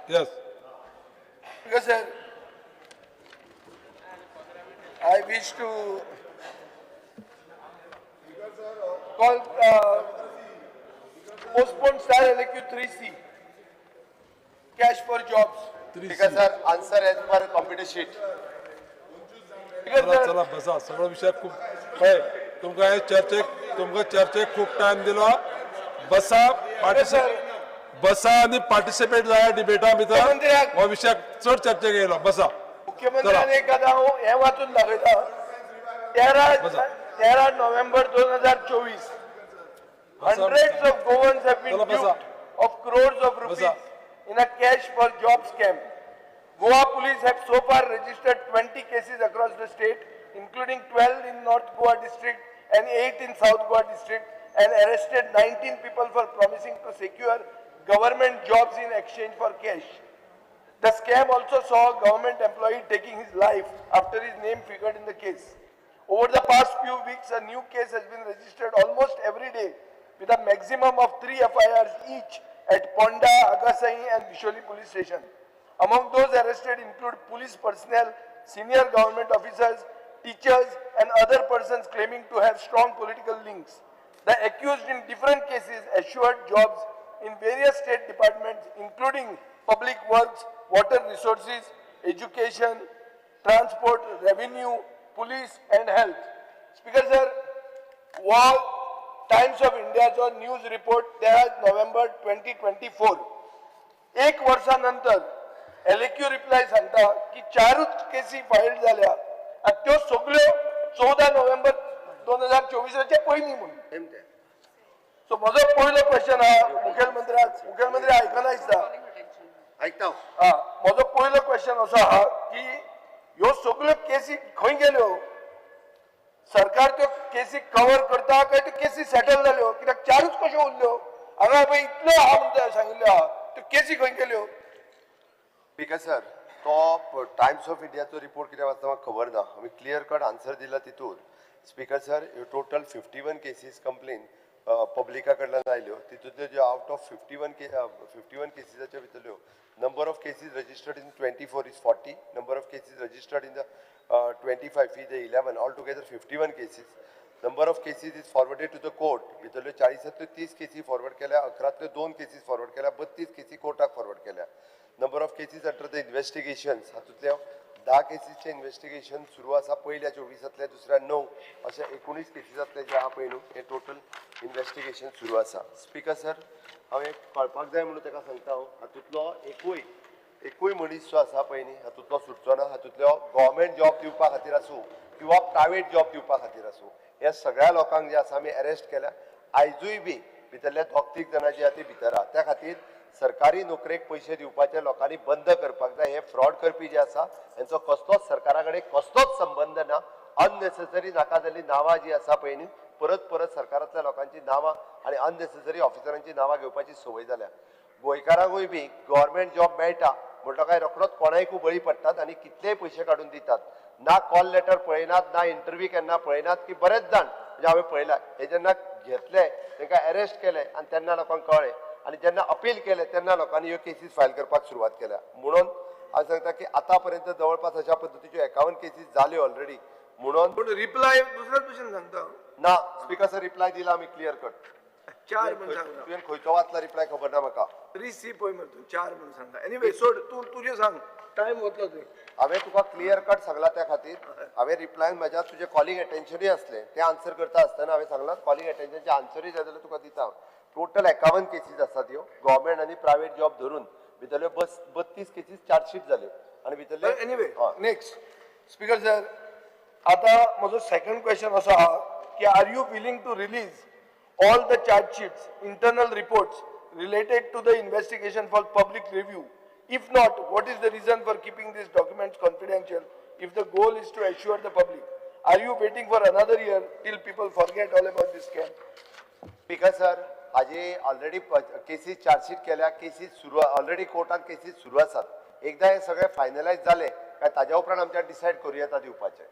Yes. Because sir, I wish to call postpone Star LQ 3C, cash for jobs. Because sir, answer as per computer sheet. Because चला sir, चला बसा सगळं विषय खूप तुमका हे चर्चेक खूप टाइम दिलो बसा बसा आणि पार्टिसिपेट जाया डिबेटा भितर मुख्यमंत्र्याक- हो विषय चड चर्चेक येयलो बसा मुख्यमंत्र्याने एकदा हे वाचून दाखयता 13 November 2024 hundreds of Goans have been चला बसा. duped of crores of rupees बसा. in a cash for job scam. Goa police have so far registered 20 cases across the state, including 12 in North Goa district and 8 in South Goa district, and arrested 19 people for promising to secure government jobs in exchange for cash. The scam also saw a government employee taking his life after his name figured in the case. Over the past few weeks, a new case has been registered almost every day, with a maximum of 3 FIRs each at Ponda, Agasai and Bisholi police station. Among those arrested include police personnel, senior government officers, teachers and other persons claiming to have strong political links. The accused in different cases assured jobs in various state departments including public works, water resources, education, transport, revenue, police and health. Speaker sir, Wall Times of Indiaचा news report 13 November 2024 एक वर्षानंतर एलक्यू reply सांगता की 4च केसी file झाल्या आणि त्यो सगळ्यो 14 November 2024 पयलीं म्हणून. सो म्हजो पयलो क्वेश्चन हा मुखेलमंत्री आयकना दिसता. ऐकता म्हजो पयलो क्वेश्चन असो आहा की ह्यो सगळ्यो केसी खंय गेल्यो? सरकार त्यो केसी कव्हर करता काय त्यो केसी सेटल जाल्यो? कित्याक 4च कश्यो उरल्यो? हांगा पळय इतलो आहा म्हणून सांगिल्ले आहा, त्यो केसी खंय गेल्यो? Because sir, तो टाइम्स ऑफ इंडियाचो रिपोर्ट कितें वाचता म्हाका खबर ना. आमी क्लियर कट आन्सर दिला तितून. Speaker sir, total 51 cases complaint पब्लिका कडल्यान आयल्यो. तितूंतल्यो ज्यो आउट ऑफ 51 केसीसाच्या भितरल्यो number of cases registered in 24 is 40, number of cases registered in the 25 is the 11, altogether 51 cases. Number of cases is forwarded to the court. भितरल्यो 40 30 केसी forward केल्या, 11 2 केसीस फॉरवर्ड केल्या, 32 केसी कोर्टाक फॉरवर्ड केल्या. Number of cases under the investigations हातूंतल्या 10 केसीसचे investigation सुरू आसा. पयल्या 24 दुसऱ्या 9 अशे 19 केसीसांतले जे आहा पळय न्हू हे टोटल इन्व्हेस्टिगेशन सुरू आसा. स्पीकर सर, हांव एक कळपाक जाय म्हणून ताका सांगता हांव, हातूंतलो एकूय मनीस जो आसा पळय न्ही हातूंतलो सुटचो ना. हातूंतलो गव्हर्मेंट जॉब दिवपा खातीर आसूं किंवा प्रायवेट जॉब दिवपा खातीर आसूं, ह्या सगळ्या लोकांक जे आसा आमी अरेस्ट केल्या. आयजूय बी भितरल्या 2-3 जाणां जे आहा ती भितर आहा. त्या खातीर सरकारी नोकरेक पयशे दिवपाचे लोकांनी बंद करपाक जाय. हे फ्रॉड करपी जे आसा हांचो कसलोच सरकारा कडेन कसलोच संबंध ना. अननेसेसरी नाका जाल्ली नांवां जी आसा पळय न्ही परत सरकारांतल्या लोकांची नांवां आनी अननेसेसरी ऑफिसरांची नांवां घेवपाची संवय जाल्या. गोंयकारांकूय बी गव्हर्मेंट जॉब मेळटा म्हणटा काय रोखडोच कोणायकूय बळी पडटात आनी कितलेय पयशे काडून दितात. ना कॉल लेटर पळयनात, ना इंटरव्यू केन्ना पळयनात. की बरेच जाण म्हणजे हांवें पळयला हे जेन्ना घेतले तांकां अरेस्ट केले आनी तेन्ना लोकांक कळ्ळें आनी जेन्ना अपील केले तेन्ना लोकांनी ह्यो केसीस फायल करपाक सुरवात केल्या. म्हणून हांव सांगता की आतां पर्यंत जवळपास अशा पद्दतीच्यो 51 केसीस जाल्यो ऑलरेडी. म्हणून पण रिप्लाय दुसऱ्याच भशेन सांगता. ना स्पीकर सर, रिप्लाय दिला आमी क्लियर कट. 4 म्हणून सांगता. तुवें खंयचो वाचला रिप्लाय खबर ना म्हाका. 3C पळय मरे 4 म्हणून सांगता. एनीवे सोड, तू तुजें सांग, टायम वतलो तुवें. हांवें तुका क्लियर कट सांगला त्या खातीर. हांवें रिप्लायन म्हज्या तुजें कॉलिंग अटेन्शनूय असलें तें आन्सर करता आसतना हांवें सांगलां कॉलिंग अटेन्शनचे आन्सरूय जाय जाल्यार तुका दिता. टोटल 51 केसीस आसात ह्यो गव्हर्मेंट आनी प्रायवेट जॉब धरून. भितरल्यो 32 केसीस चार्जशीट जाल्यो आनी भितरले एनीवे नेक्स्ट. स्पीकर सर, आता म्हजो सेकंड क्वेश्चन असो आहा की are you willing to release all the charge sheets, internal reports related to the investigation for public review? If not, what is the reason for keeping these documents confidential if the goal is to assure the public? Are you waiting for another year till people forget all about this scam? Speaker sir, हाजे already cases chargesheet केल्या, cases सुरू already कोर्टात cases सुरू आसात. एकदा हे सगळे finalise जाले काय ताज्या उपरांत आमच्या डिसायड करूं येता दिवपाचे.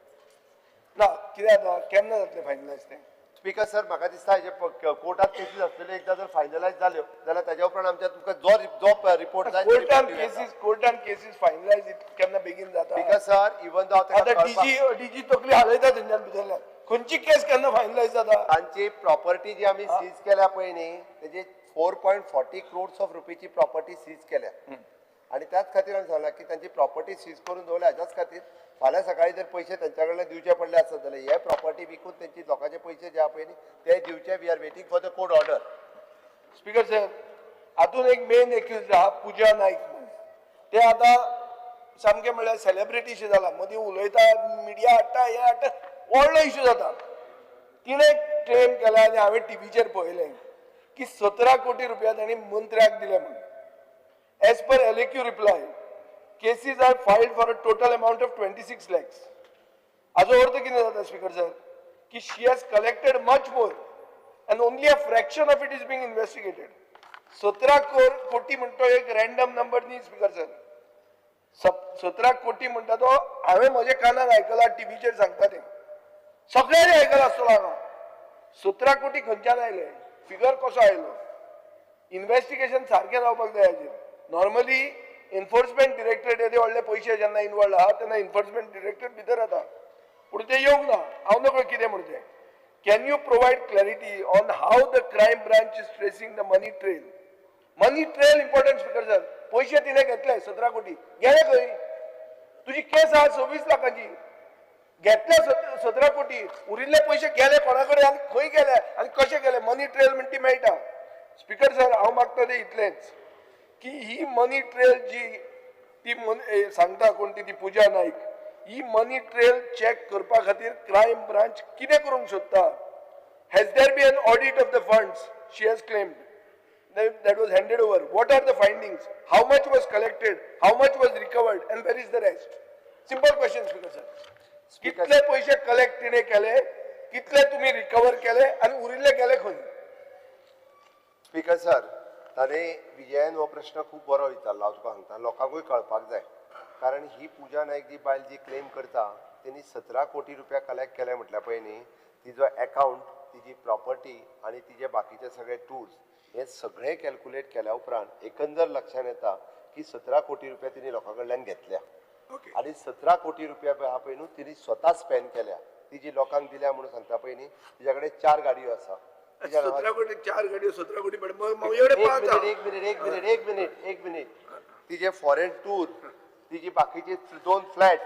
ना कित्याक जाता केन्ना जातलें फायनलायज तें? स्पीकर सर, म्हाका दिसता हेजे कोर्टात केसीस आसलेले एकदा जर फायनलायज जाल्यो जाल्यार ताज्या उपरांत आमच्या तुमकां जो रिपोर्ट जाय कोर्टान केसीस केसीस फायनलायज केन्ना बेगीन जाता स्पीकर सर इवन दो आता डीजी तकली हालयता थंयच्यान भितरल्यान खंयची केस केन्ना फायनलायज जाता तांची प्रॉपर्टी जी आम्ही सीज केल्या पळय न्ही तेजी 4.40 crores ऑफ रुपीची प्रॉपर्टी सीज केल्या आणि त्याच खातीर हांवें सांगलां की तांची प्रॉपर्टी सीज करून दवरल्या हेच्याच खातीर फाल्यां सकाळी जर पयशे त्यांच्या कडल्यान दिवचे पडले आसत जाल्यार हे प्रॉपर्टी विकून तेंची लोकांचे पयशे जे आहा पळय न्ही ते दिवचे we are waiting for the court order. Speaker sir हातून एक मेन एक्यूज आहा पूजा नाईक म्हणून ते आता सामके म्हणल्यार सेलिब्रिटीशी जाला मदीं उलयता मिडिया हाडटा हे हाडटा व्हडलो इश्यू जाता तिणें क्लेम केला आनी हांवें टीव्हीचेर पळयलें की 17 कोटी रुपया तांणी मंत्र्याक दिले म्हणून as per LAQ reply cases are filed for a total amount of 26 lakhs. हाजो अर्थ कितें जाता स्पीकर सर की she has collected much more and only a fraction of it is being investigated. 17 कोटी म्हणतो एक रॅन्डम नंबर न्ही speaker sir 17 कोटी म्हणटा तो हांवें म्हज्या कानान आयकलां टीव्हीचेर सांगता ते सगळ्यांनी आयकलां आसतलो हांगा 17 कोटी खंयच्यान आयले फिगर कसो आयलो इन्व्हेस्टिगेशन सारकें जावपाक जाय हाजेर नॉर्मली एन्फोर्समेंट डिरेक्टरेट येदे व्हडले पयशे जेन्ना इनवॉल्ड आहा तेन्ना एन्फोर्समेंट डिरेक्टरेट भितर येता पूण ते येवंक ना हांव नकळो कितें म्हण तें. Can you provide clarity on how the crime branch is tracing the money trail? Money trail important speaker sir. पैसे तिने घेतले 17 कोटी गेले खंय तुझी केस आहा 26 लाखांची घेतले 17 कोटी उरिल्ले पैसे गेले कोणाकडे आनी खंय गेले आनी कशे गेले मनी ट्रेल म्हणटी मेळटा स्पीकर सर हांव मागता ते इतलेंच की ही मनी ट्रेल जी ती सांगता कोण ती पूजा नाईक ही मनी ट्रेल चेक करपा खातीर क्रायम ब्रांच कितें करूंक सोदता has there be an audit of the funds she has claimed that was handed over what are the findings how much was collected how much was recovered and where is the rest simple question speaker sir कितले पैसे collect तिने केले कितले तुम्ही recover केले आणि उरिल्ले गेले खंय स्पीकर सर ताणे विजयान हो प्रश्न खूप बरो विचारला हांव तुका सांगता लोकांकूय कळपाक जाय कारण ही पूजा नायक जी बायल जी क्लेम करता तेणी 17 कोटी रुपया कलेक्ट केले म्हटल्या पळय न्ही तिजो अकाउंट तिजी प्रॉपर्टी आणि तिजे बाकीचे सगळे टूल्स हे सगळे कॅल्क्युलेट केल्या उपरांत एकंदर लक्षात येता की 17 कोटी रुपया तिने लोकां कडल्यान घेतल्या आणि 17 कोटी रुपया हा पळय न्हू तिने स्वता स्पेंड केल्या तिजी लोकांक दिल्या म्हणून सांगता पळय न्ही तिच्या कडेन 4 गाडयो आसा 17 कोटी 4 गाडयो 17 कोटी एवढे एक मिनिट तिचे फॉरेन टूर तिची बाकीची 2 फ्लॅट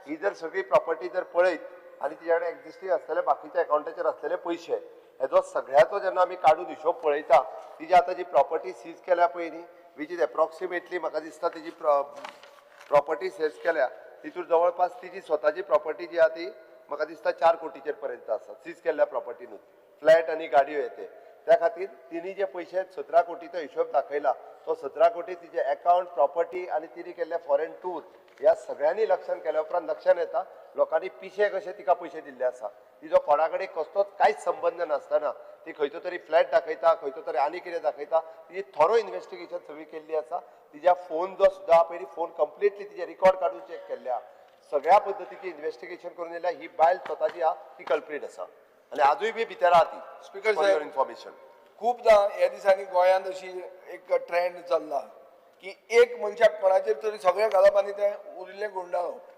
ही जर सगळी प्रॉपर्टी जर पळयत आणि तिच्या कडेन एक्झिस्टिंग असलेले बाकीच्या अकाउंटाचेर असलेले पयशे हेजो सगळ्याचो जेन्ना आमी काडून हिशोब पळयता तिची आतां जी प्रॉपर्टी सीज केल्या पळय न्ही वीच इज एप्रॉक्सिमेटली म्हाका दिसता तिची प्रॉपर्टी सेज केल्या तितून जवळपास तिची स्वताची प्रॉपर्टी जी आहा ती म्हाका दिसता 4 कोटीचेर पर्यंत आसा सीज केल्ल्या प्रॉपर्टीनूच फ्लॅट आणि गाडयो येते त्या खातीर तिने जे पयशे 17 कोटीचो हिशोब दाखयला तो 17 कोटी तिचे अकाउंट प्रॉपर्टी आणि तिने केल्ले फॉरेन टूर ह्या सगळ्यांनी लक्षात केल्या उपरांत लक्षात येता लोकांनी पिशे कशे तिका पयशे दिल्ले आसा तिजो कोणा कडेन कसलोच कांयच संबंध नासतना ती खंयचो तरी फ्लॅट दाखयता खंयचो तरी आनी कितें दाखयता तिजी थोरो इन्व्हेस्टिगेशन सगळी केल्ली आसा तिच्या फोन जो सुद्दां पयलीं फोन कंप्लिटली तिचे रिकॉर्ड काडून चॅक केल्ल्या सगळ्या पद्दतीची इन्व्हेस्टिगेशन करून येयल्या ही बायल स्वताची आहा ती कल्प्रीट आसा आणि आजूय बी भितर आहा ती स्पीकर फॉर युअर इन्फॉर्मेशन खूपदा ह्या दिसांनी गोंयांत अशी एक ट्रेंड चल्ला की एक मनशाक कोणाचेर तरी सगळें घालप आनी तें उरिल्लें गुंडाळप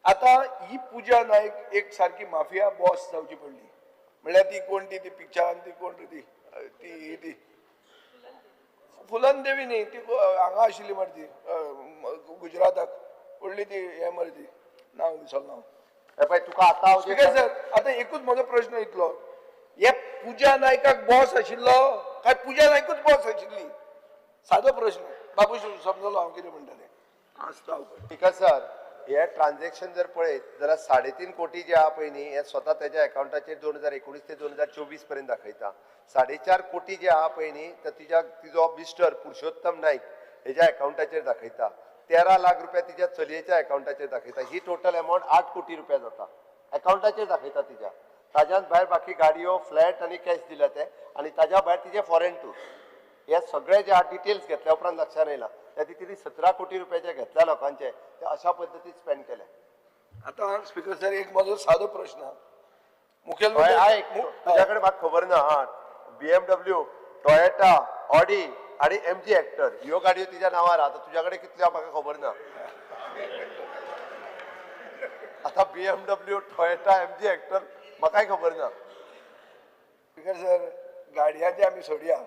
आतां ही पूजा नायक एक सारकी माफिया बॉस जावची पडली म्हणल्यार ती कोण ती पिक्चरान ती कोण ती फुलन देवी न्ही ती हांगा आशिल्ली मरे ती गुजराताक व्हडली ती हे मरे ती नांव विसरलो हांव पळय तुका आतां स्पीकर सर आतां एकूच म्हजो प्रश्न इतलो हे पूजा नायकाक बॉस आशिल्लो काय पूजा नायकूच बॉस आशिल्ली सादो प्रश्न बाबू समजलो हांव कितें म्हणटा तें आसता स्पीकर सर हे ट्रान्झॅक्शन जर पळयत जाल्यार 3.5 कोटी जे आहा पळय न्ही हे स्वता तेज्या अकाउंटाचेर 2019 ते 2024 पर्यंत दाखयता 4.5 कोटी जे आहा पळय न्ही तर तिजो मिस्टर पुरुषोत्तम नायक हेज्या अकाउंटाचेर दाखयता 13 लाख रुपया तिच्या चलयेच्या अकाउंटाचेर दाखयता ही टोटल अमाउंट 8 कोटी रुपया जाता अकाउंटाचेर दाखयता तिच्या ताज्यान भायर बाकी गाडयो फ्लॅट आणि कॅश दिल्या ते आणि ताज्या भायर तिचे फॉरेन टूर हे सगळे जे डिटेल्स घेतल्या उपरांत लक्षात येयला त्या तिने 17 कोटी रुपया जे घेतल्या लोकांचे ते अशा पद्दतीन स्पेंड केले आता स्पीकर सर एक माझो सादो प्रश्न मुखेल तुझ्या कडेन म्हाका खबर ना BMW टोयोटा ऑडी आणि MG हेक्टर ह्यो गाडयो तिच्या नावार आता तुझ्याकडे कितल्यो म्हाका खबर ना आता BMW टोयोटा MG हेक्टर म्हाकाय खबर ना स्पीकर सर गाडयांचे आमी सोडया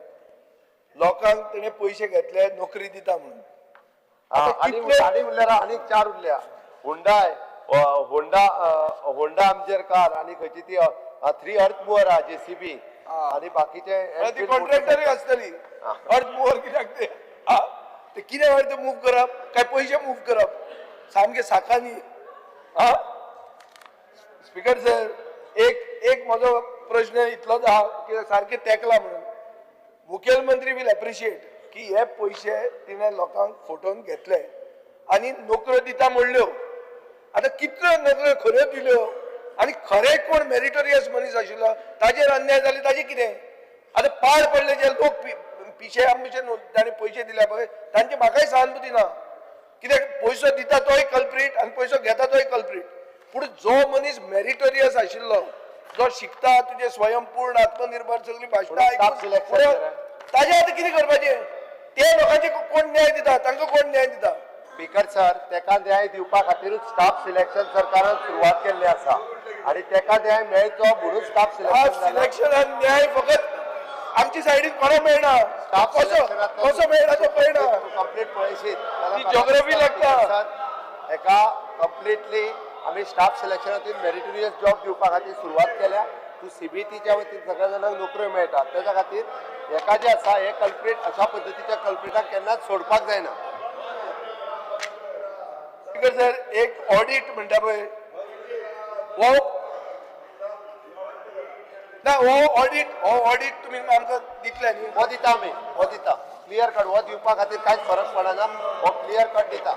लोकांक तेणे पयशे घेतले नोकरी दिता म्हणून आणि म्हणल्यार आनीक 4 उरल्या होंडा आमचेर कार आणि खंयची ती 3 अर्थ मुवर आहा JCB आणि बाकीचे ती कॉन्ट्रॅक्टरय आसतली अर्थ मुवर कित्याक ते कितें अर्थ मूव करप काय पयशे मूव करप सामके साकानी स्पीकर सर एक म्हजो प्रश्न इतलोच आहा की सारके तेकला म्हणून मुखेलमंत्री विल एप्रिशिएट की हे पयशे तिने लोकांक फोटोन घेतले आणि नोकऱ्यो दिता म्हणल्यो आता कितल्यो नोकऱ्यो खऱ्यो दिल्यो आणि खरे कोण मेरिटोरियस मनीस आशिल्लो ताजेर अन्याय जाले ताजे कितें आता पाड पडले जे लोक पिशे आमचे ताणें पयशे दिल्या पळय तांची म्हाकाय सहानुभूती ना कित्याक पयसो दिता तोय कल्प्रीट आणि पयसो घेता तोय कल्प्रीट पूण जो मनीस मेरिटोरियस आशिल्लो जो शिकता तुझे स्वयंपूर्ण आत्मनिर्भर सगळी भाषणां आयकून ताजे आतां कितें करपाचें ते लोकांचे कोण न्याय दिता तांकां कोण न्याय दिता स्पीकर सर तेका न्याय दिवपा खातीरूच स्टाफ सिलेक्शन सरकारान सुरवात केल्ली आसा आणि तेका न्याय मेळचो म्हणून स्टाफ सिलेक्शन आणि न्याय फकत आमची सायडीन कोणाक मेळना कसो मेळना तो पळयना कंप्लीट पळयशीत ती जिओग्राफी लागता एका कंप्लिटली आम्ही स्टाफ सिलेक्शनातून मेरिटोरियस जॉब दिवपा खातीर सुरवात केल्या तू CBTच्या वतीन सगळ्या जाणांक नोकऱ्यो मेळटात त्याच्या खातीर एका जे आसा हे कल्प्रीट अशा पद्दतीच्या कल्प्रीटाक केन्नाच सोडपाक जायना सर एक ऑडिट म्हणटा पळय हो ऑडिट तुमी आमकां दितले न्ही हो दिता आमी हो दिता क्लियर कट हो दिवपा खातीर कांयच फरक पडना हो क्लियर कट दिता